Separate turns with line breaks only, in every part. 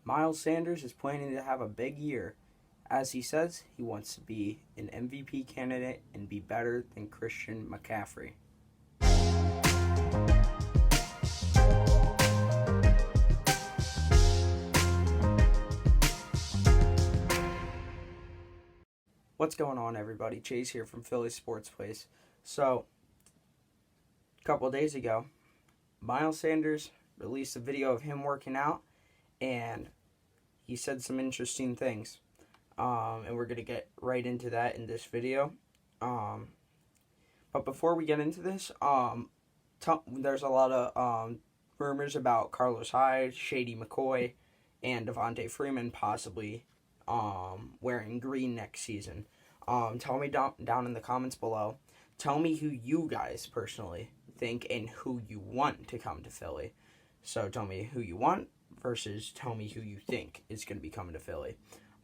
Miles Sanders is planning to have a big year. As he says, he wants to be an MVP candidate and be better than Christian McCaffrey. What's going on, everybody? Chase here from Philly Sports Place. So, a couple of days ago, Miles Sanders released a video of him working out, and he said some interesting things. And we're going to get right into that in this video. But before we get into this, there's a lot of rumors about Carlos Hyde, Shady McCoy, and Devontae Freeman possibly wearing green next season. Tell me down in the comments below. Tell me who you guys personally think and who you want to come to Philly. So tell me who you want versus tell me who you think is going to be coming to Philly.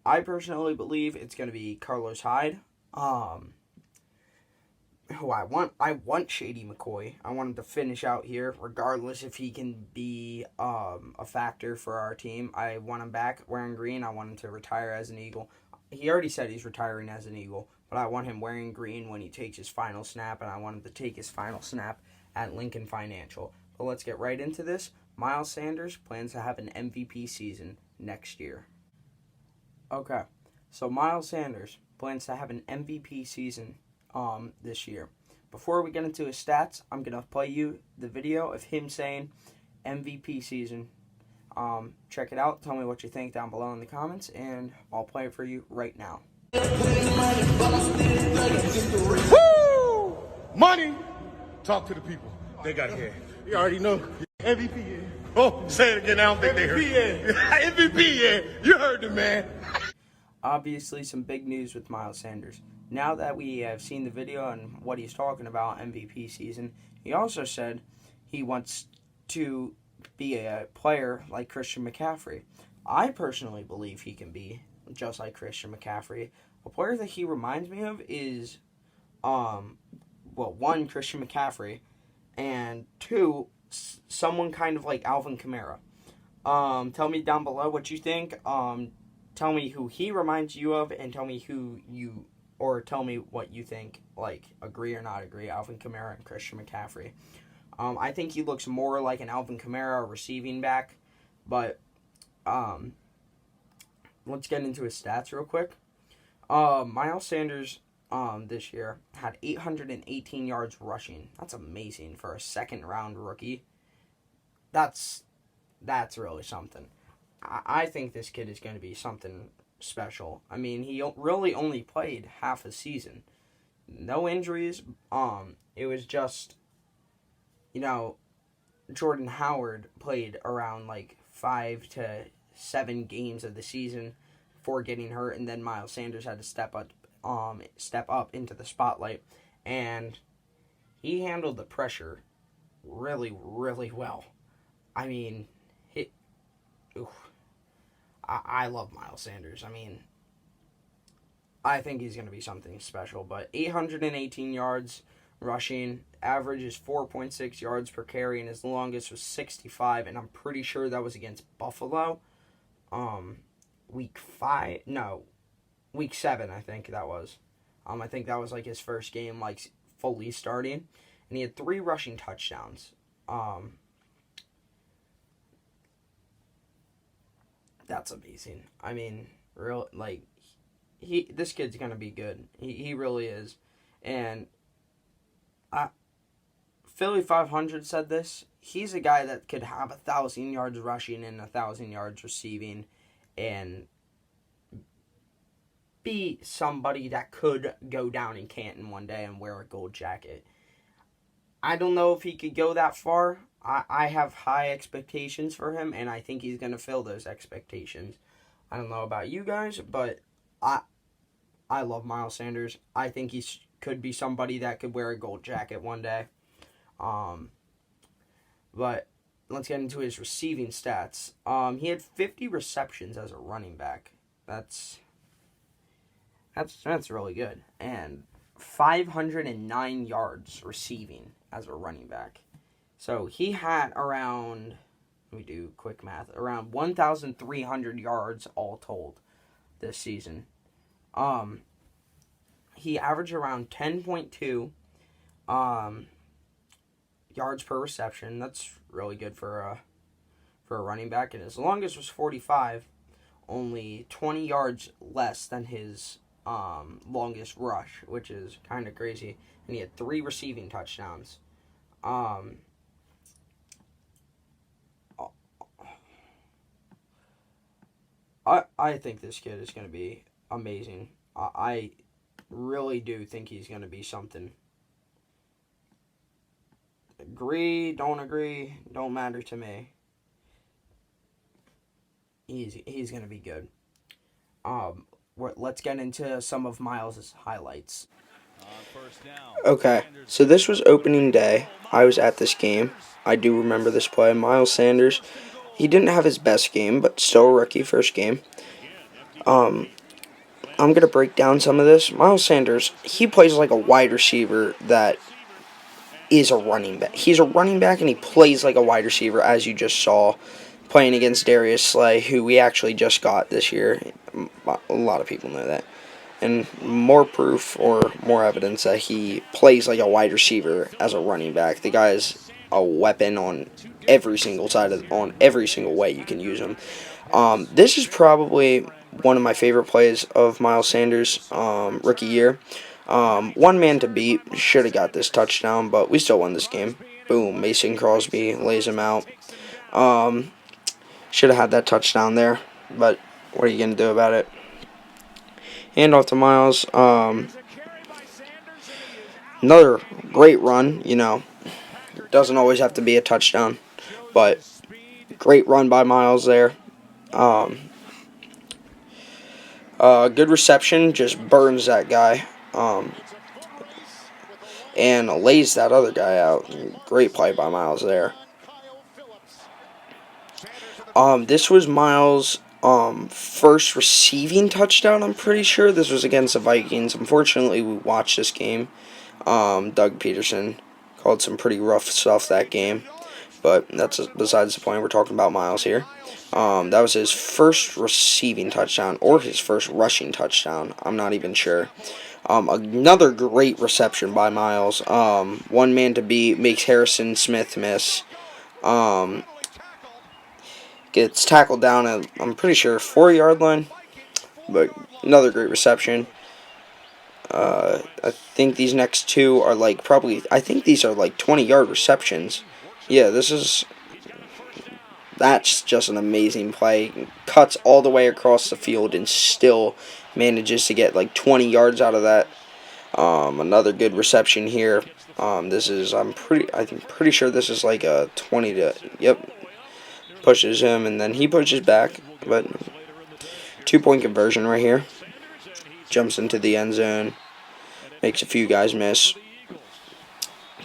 I personally believe it's going to be Carlos Hyde. Who I want Shady McCoy. I want him to finish out here, regardless if he can be a factor for our team. I want him back wearing green. I want him to retire as an Eagle. He already said he's retiring as an Eagle, but I want him wearing green when he takes his final snap, and I want him to take his final snap at Lincoln Financial. But let's get right into this. Miles Sanders plans to have an MVP season next year. Okay, so Miles Sanders plans to have an MVP season this year. Before we get into his stats, I'm going to play you the video of him saying MVP season. Check it out. Tell me what you think down below in the comments, and I'll play it for you right now.
Woo! Money! Talk to the people. They got hair. You already know. MVP, yeah. Oh, say it again. I don't think they heard. MVP, yeah. MVP, yeah. You heard the man.
Obviously, some big news with Miles Sanders. Now that we have seen the video and what he's talking about MVP season, he also said he wants to be a player like Christian McCaffrey. I personally believe he can be just like Christian McCaffrey. A player that he reminds me of is, one, Christian McCaffrey, and two, someone kind of like Alvin Kamara. Tell me down below what you think. Tell me who he reminds you of, and tell me tell me what you think, like, agree or not agree, Alvin Kamara and Christian McCaffrey. I think he looks more like an Alvin Kamara receiving back, but let's get into his stats real quick. Miles Sanders this year had 818 yards rushing. That's amazing for a second-round rookie. That's really something. I think this kid is going to be something special. I mean, he really only played half a season. No injuries. It was just, Jordan Howard played around like 5 to 7 games of the season before getting hurt, and then Miles Sanders had to step up into the spotlight, and he handled the pressure really, really well. I mean, I love Miles Sanders. I mean, I think he's going to be something special. But 818 yards rushing, average is 4.6 yards per carry, and his longest was 65, and I'm pretty sure that was against Buffalo. Week 7, I think that was. I think that was like his first game, like fully starting, and he had 3 rushing touchdowns. That's amazing. I mean, this kid's gonna be good. He really is. And Philly 500 said this. He's a guy that could have 1,000 yards rushing and 1,000 yards receiving, and be somebody that could go down in Canton one day and wear a gold jacket. I don't know if he could go that far. I have high expectations for him, and I think he's going to fill those expectations. I don't know about you guys, but I love Miles Sanders. I think he could be somebody that could wear a gold jacket one day. But let's get into his receiving stats. He had 50 receptions as a running back. That's really good. And 509 yards receiving as a running back. So he had around let me do quick math, around 1,300 yards all told this season. He averaged around 10.2 yards per reception. That's really good for a running back. And his longest was 45, only 20 yards less than his longest rush, which is kind of crazy. And he had 3 receiving touchdowns. I think this kid is going to be amazing. I really do think he's going to be something. Agree, don't matter to me. He's going to be good. Let's get into some of Miles' highlights. Okay, so this was opening day. I was at this game. I do remember this play. Miles Sanders, he didn't have his best game, but still a rookie, first game. I'm going to break down some of this. Miles Sanders, he plays like a wide receiver that is a running back. He's a running back, and he plays like a wide receiver, as you just saw, playing against Darius Slay, who we actually just got this year. A lot of people know that. And more proof or more evidence that he plays like a wide receiver as a running back. The guy is a weapon on every single on every single way you can use him. This is probably one of my favorite plays of Miles Sanders' rookie year. One man to beat, should have got this touchdown, but we still won this game. Boom, Mason Crosby lays him out. Should have had that touchdown there, but what are you going to do about it? Hand off to Miles. Another great run, doesn't always have to be a touchdown, but great run by Miles there. Good reception, just burns that guy. And lays that other guy out. Great play by Miles there. This was Miles' first receiving touchdown, I'm pretty sure. This was against the Vikings. Unfortunately, we watched this game. Doug Peterson called some pretty rough stuff that game. But that's besides the point. We're talking about Miles here. That was his first receiving touchdown or his first rushing touchdown. I'm not even sure. Another great reception by Miles. One man to beat, makes Harrison Smith miss. Gets tackled down at, I'm pretty sure, 4-yard line. But another great reception. I think these next two are I think these are 20-yard receptions. Yeah, that's just an amazing play. Cuts all the way across the field and still manages to get 20 yards out of that. Another good reception here. I'm pretty sure this is a 20 to, yep. Pushes him and then he pushes back, but 2-point conversion right here. Jumps into the end zone. Makes a few guys miss.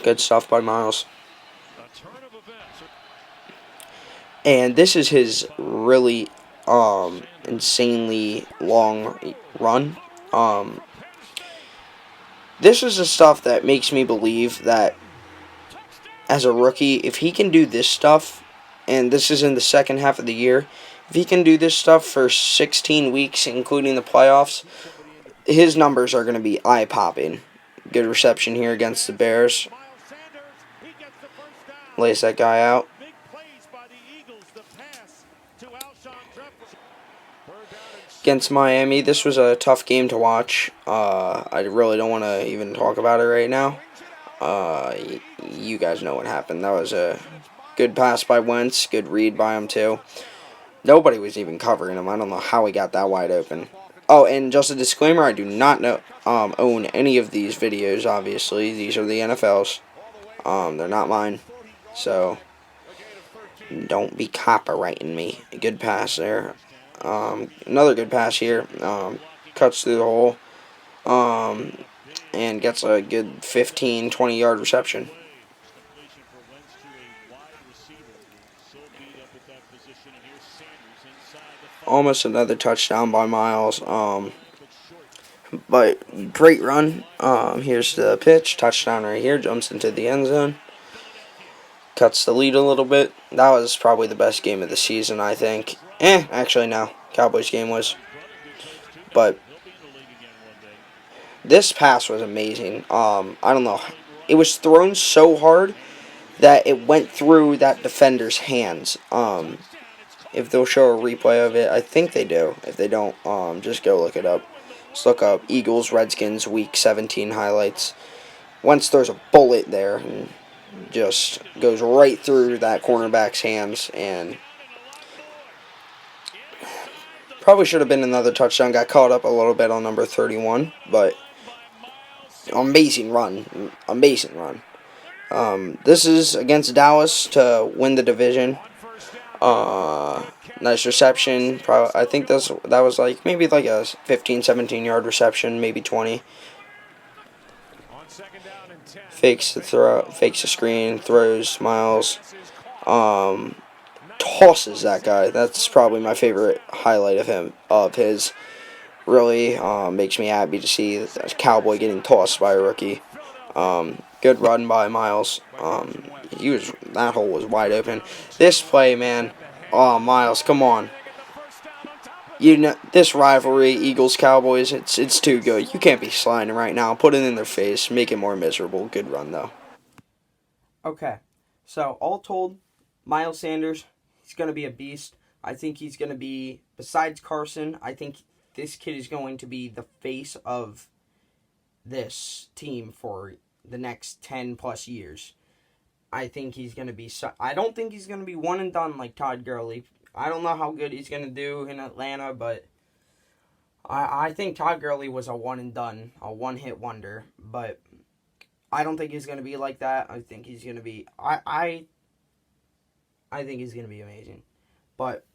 Good stuff by Miles. And this is his really insanely long run. This is the stuff that makes me believe that as a rookie, if he can do this stuff, and this is in the second half of the year, if he can do this stuff for 16 weeks, including the playoffs, his numbers are going to be eye-popping. Good reception here against the Bears. Lays that guy out. Against Miami, this was a tough game to watch. I really don't want to even talk about it right now. You guys know what happened. That was a good pass by Wentz. Good read by him, too. Nobody was even covering him. I don't know how he got that wide open. Oh, and just a disclaimer, I do not own any of these videos, obviously. These are the NFL's. They're not mine. So, don't be copyrighting me. Good pass there. Another good pass here. Cuts through the hole. And gets a good 15, 20-yard reception. Almost another touchdown by Miles. But great run. Here's the pitch. Touchdown right here. Jumps into the end zone. cuts the lead a little bit. That was probably the best game of the season, I think. Actually, no. Cowboys game was. But this pass was amazing. I don't know. It was thrown so hard that it went through that defender's hands. If they'll show a replay of it, I think they do. If they don't, just go look it up. Just look up Eagles Redskins Week 17 highlights. Wentz throws a bullet there and just goes right through that cornerback's hands, and probably should have been another touchdown. Got caught up a little bit on number 31, but amazing run. Amazing run. This is against Dallas to win the division. Nice reception. I think that was like maybe like a 15, 17 yard reception, maybe 20. Fakes the screen, throws Miles. Tosses that guy. That's probably my favorite highlight of his. Really makes me happy to see a Cowboy getting tossed by a rookie. Good run by Miles. That hole was wide open. This play, man. Oh, Miles, come on. You know this rivalry, Eagles Cowboys. It's too good. You can't be sliding right now. Put it in their face. Make it more miserable. Good run though. Okay, so all told, Miles Sanders, he's gonna be a beast. I think he's gonna be, besides Carson, I think this kid is going to be the face of this team for the next 10 plus years. I think he's going to be... I don't think he's going to be one and done like Todd Gurley. I don't know how good he's going to do in Atlanta, but I think Todd Gurley was a one and done, a one-hit wonder. But I don't think he's going to be like that. I think he's going to be... I think he's going to be amazing. But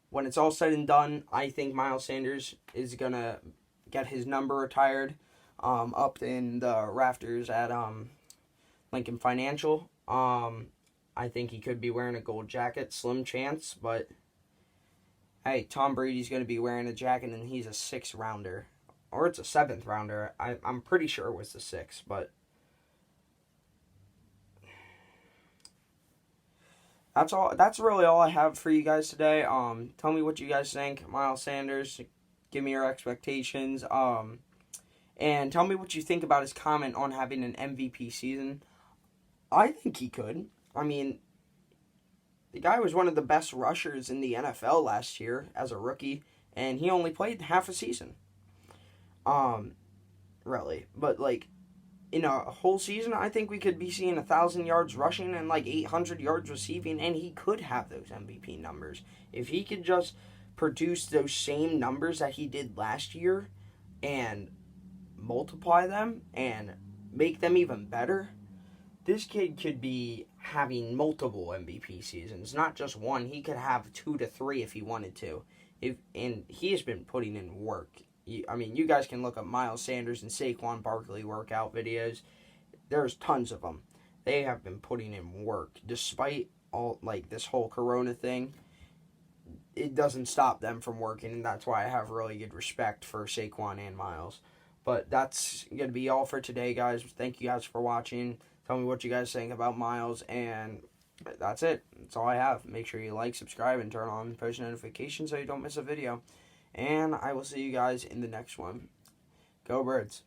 when it's all said and done, I think Miles Sanders is going to get his number retired up in the rafters at... Lincoln Financial. I think he could be wearing a gold jacket. Slim chance, but hey, Tom Brady's going to be wearing a jacket and he's a 6th rounder. Or it's a 7th rounder. I'm pretty sure it was the 6th, but that's really all I have for you guys today. Tell me what you guys think. Miles Sanders, give me your expectations. And tell me what you think about his comment on having an MVP season. I think he could. I mean, the guy was one of the best rushers in the NFL last year as a rookie, and he only played half a season. Really. But, like, in a whole season, I think we could be seeing 1,000 yards rushing and, like, 800 yards receiving, and he could have those MVP numbers. If he could just produce those same numbers that he did last year and multiply them and make them even better, this kid could be having multiple MVP seasons, not just one. He could have 2 to 3 if he wanted to. And he has been putting in work. You guys can look up Miles Sanders and Saquon Barkley workout videos. There's tons of them. They have been putting in work. Despite all, like, this whole corona thing, it doesn't stop them from working, and that's why I have really good respect for Saquon and Miles. But that's going to be all for today, guys. Thank you guys for watching. Tell me what you guys think about Miles, and that's it. That's all I have. Make sure you like, subscribe, and turn on post notifications so you don't miss a video. And I will see you guys in the next one. Go Birds.